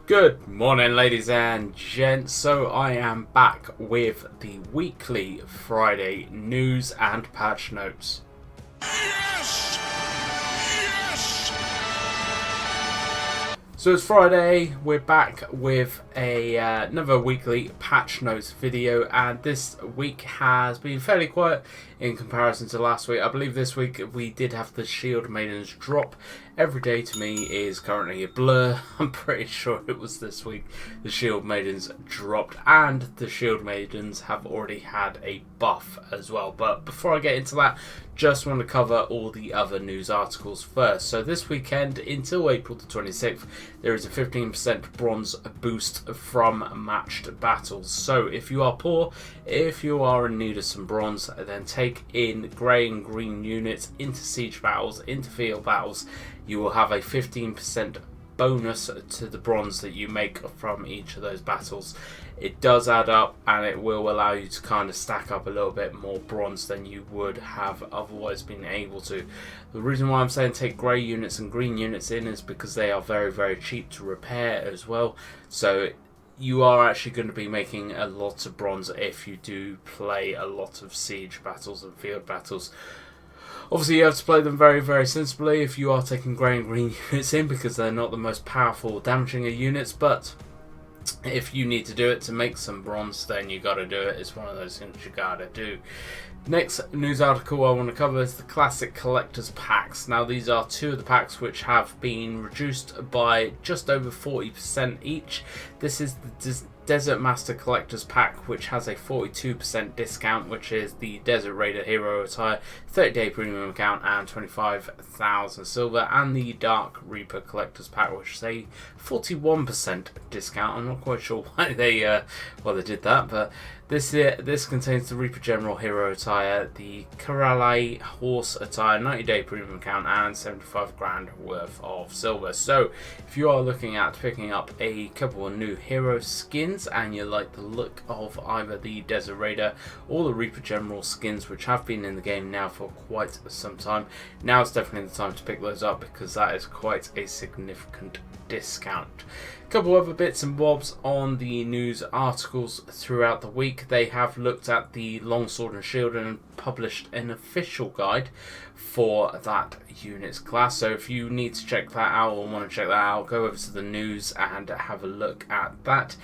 Good morning, ladies and gents. So I am back with the weekly Friday news and patch notes. Yes! Yes! So it's Friday, we're back with another weekly patch notes video, and this week has been fairly quiet in comparison to last week. I believe this week we did have the Shield Maidens drop. Every day to me is currently a blur. I'm pretty sure it was this week the Shield Maidens dropped, and the Shield Maidens have already had a buff as well. But before I get into that, just want to cover all the other news articles first. So this weekend until April the 26th, there is a 15% bronze boost from matched battles. So if you are poor, if you are in need of some bronze, then take in grey and green units into siege battles, into field battles. You will have a 15% bonus to the bronze that you make from each of those battles. It does add up, and it will allow you to kind of stack up a little bit more bronze than you would have otherwise been able to. The reason why I'm saying take grey units and green units in is because they are very, very cheap to repair as well. So you are actually going to be making a lot of bronze if you do play a lot of siege battles and field battles. Obviously, you have to play them very, very sensibly if you are taking grey and green units in, because they're not the most powerful damaging units, but if you need to do it to make some bronze, then you got to do it. It's one of those things you got to do. Next news article I want to cover is the classic collector's packs. Now, these are two of the packs which have been reduced by just over 40% each. This is the Desert Master Collector's Pack, which has a 42% discount, which is the Desert Raider Hero Attire, 30-day premium account, and 25,000 silver, and the Dark Reaper Collector's Pack, which is a 41% discount. I'm not quite sure why they did that, but this contains the Reaper General Hero Attire, the Karalai Horse Attire, 90-day premium account, and 75 grand worth of silver. So if you are looking at picking up a couple of new hero skins and you like the look of either the Desert Raider or the Reaper General skins, which have been in the game now for quite some time, now is definitely the time to pick those up, because that is quite a significant discount. A couple other bits and bobs on the news articles throughout the week. They have looked at the Longsword and Shield and published an official guide for that unit's class. So if you need to check that out or want to check that out, go over to the news and have a look at that.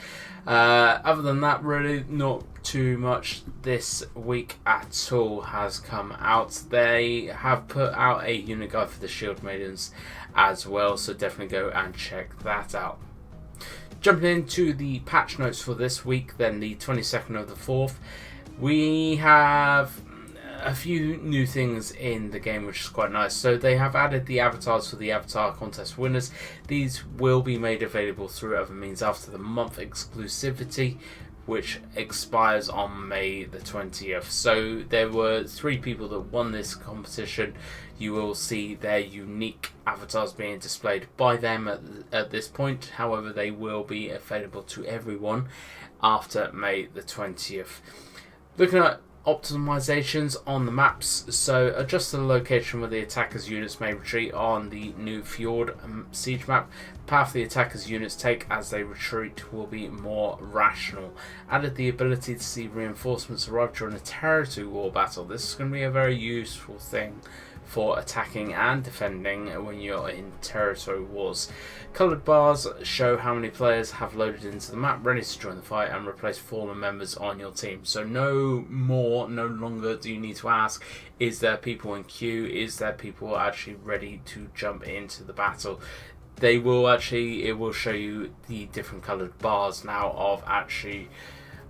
Other than that, really not too much this week at all has come out. They have put out a unit guide for the Shield Maidens as well, so definitely go and check that out. Jumping into the patch notes for this week, then the 22nd of the 4th, we have a few new things in the game, which is quite nice. So they have added the avatars for the avatar contest winners. These will be made available through other means after the month exclusivity, which expires on May the 20th. So there were 3 people that won this competition. You will see their unique avatars being displayed by them at this point. However, they will be available to everyone after May the 20th. Looking at optimizations on the maps, so adjust the location where the attacker's units may retreat on the new Fjord siege map. The path the attacker's units take as they retreat will be more rational. Added the ability to see reinforcements arrive during a territory war battle. This is going to be a very useful thing for attacking and defending when you're in territory wars. Coloured bars show how many players have loaded into the map, ready to join the fight and replace fallen members on your team. So no longer do you need to ask, is there people in queue, is there people actually ready to jump into the battle? It will show you the different coloured bars now of actually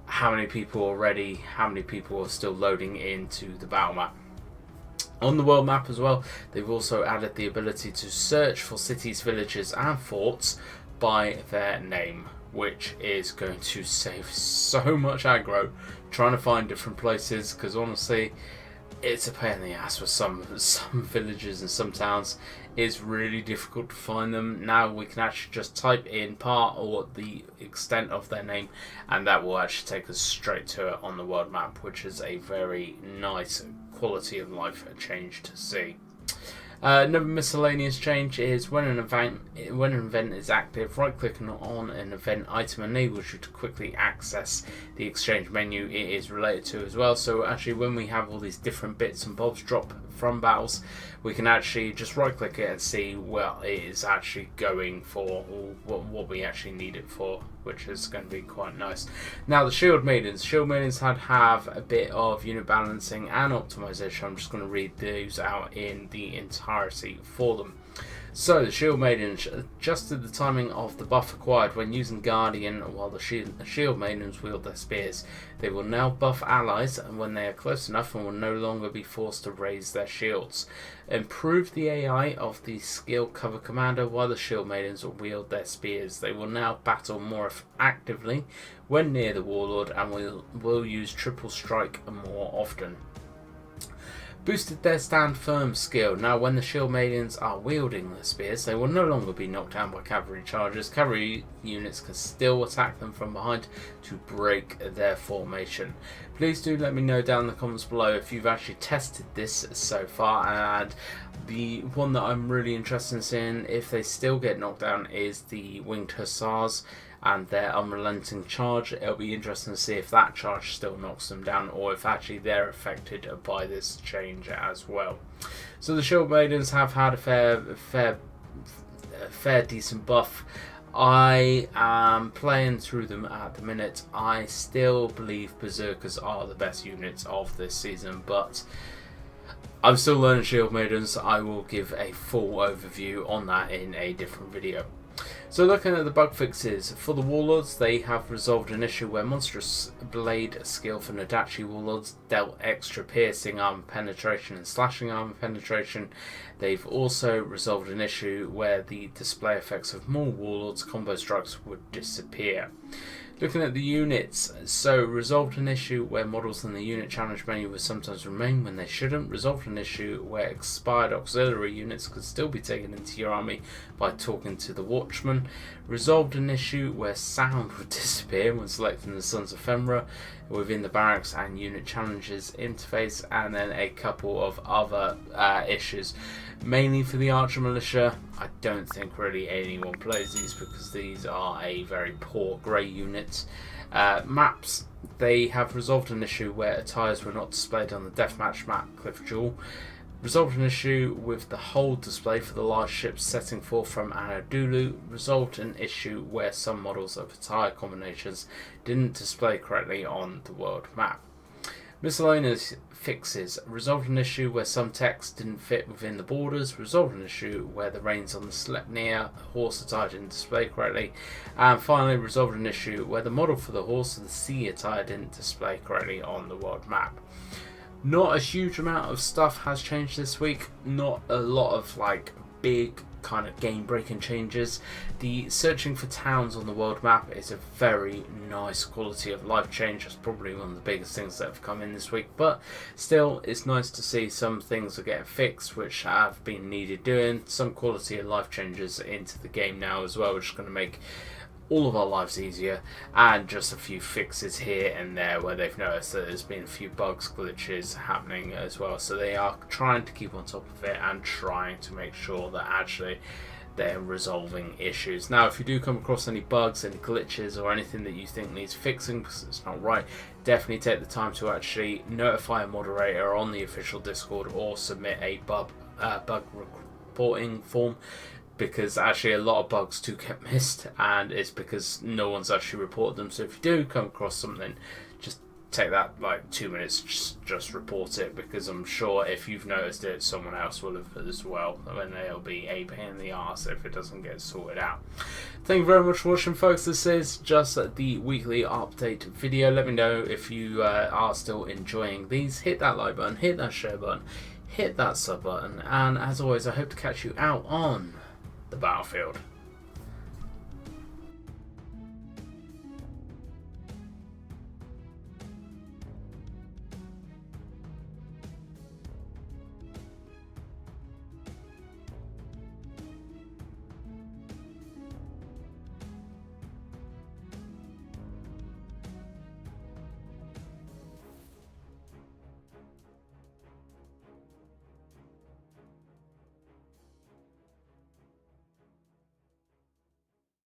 how many people are ready, how many people are still loading into the battle map. On the world map as well, they've also added the ability to search for cities, villages and forts by their name, which is going to save so much aggro trying to find different places, because honestly it's a pain in the ass for some villages and some towns. It's really difficult to find them. Now we can actually just type in part or the extent of their name, and that will actually take us straight to it on the world map, which is a very nice quality of life change to see. Another miscellaneous change is when an event is active, right-clicking on an event item enables you to quickly access the exchange menu it is related to as well. So actually, when we have all these different bits and bobs drop from battles, we can actually just right-click it and see what it is actually going for, or what we actually need it for, which is going to be quite nice. Now the Shield Maidens have a bit of unit balancing and optimization. I'm just going to read those out in the entirety for them. So the Shield Maidens adjusted the timing of the buff acquired when using Guardian while the Shield Maidens wield their spears. They will now buff allies when they are close enough and will no longer be forced to raise their shields. Improve the AI of the skill cover commander while the Shield Maidens wield their spears. They will now battle more actively when near the Warlord and will use triple strike more often. Boosted their stand firm skill. Now when the Shield Maidens are wielding their spears, they will no longer be knocked down by cavalry charges. Cavalry units can still attack them from behind to break their formation. Please do let me know down in the comments below if you've actually tested this so far, and the one that I'm really interested in seeing if they still get knocked down is the Winged Hussars and their unrelenting charge. It'll be interesting to see if that charge still knocks them down or if actually they're affected by this change as well. So the Shield Maidens have had a fair decent buff. I am playing through them at the minute. I still believe Berserkers are the best units of this season, but I'm still learning Shield Maidens. I will give a full overview on that in a different video. So looking at the bug fixes, for the Warlords, they have resolved an issue where Monstrous Blade skill for Nadachi Warlords dealt extra piercing armor penetration and slashing armor penetration. They've also resolved an issue where the display effects of more Warlords combo strikes would disappear. Looking at the units, so resolved an issue where models in the unit challenge menu would sometimes remain when they shouldn't. Resolved an issue where expired auxiliary units could still be taken into your army by talking to the Watchman. Resolved an issue where sound would disappear when selecting the Sons of Fenrir within the barracks and unit challenges interface, and then a couple of other issues. Mainly for the Archer Militia. I don't think really anyone plays these because these are a very poor grey unit. Maps, they have resolved an issue where attires were not displayed on the deathmatch map Cliff Jewel. Resolved an issue with the hold display for the large ships setting forth from Anadolu. Resolved an issue where some models of attire combinations didn't display correctly on the world map. Miscellaneous fixes. Resolved an issue where some text didn't fit within the borders. Resolved an issue where the reins on the Sleipnir horse attire didn't display correctly. And finally, resolved an issue where the model for the horse of the sea attire didn't display correctly on the world map. Not a huge amount of stuff has changed this week. Not a lot of like big kind of game breaking changes. The searching for towns on the world map is a very nice quality of life change. It's probably one of the biggest things that have come in this week, but still it's nice to see some things are getting fixed which have been needed doing. Some quality of life changes into the game now as well, which is going to make all of our lives easier, and just a few fixes here and there where they've noticed that there's been a few bugs, glitches happening as well. So they are trying to keep on top of it and trying to make sure that actually they're resolving issues. Now, if you do come across any bugs, any glitches, or anything that you think needs fixing because it's not right, definitely take the time to actually notify a moderator on the official Discord or submit a bug reporting form, because actually a lot of bugs do get missed and it's because no one's actually reported them. So if you do come across something, just take that like 2 minutes, just report it, because I'm sure if you've noticed it, someone else will have as well, and they'll be a pain in the arse if it doesn't get sorted out. Thank you very much for watching, folks. This is just the weekly update video. Let me know if you are still enjoying these. Hit that like button, hit that share button, hit that sub button, and as always, I hope to catch you out on the battlefield.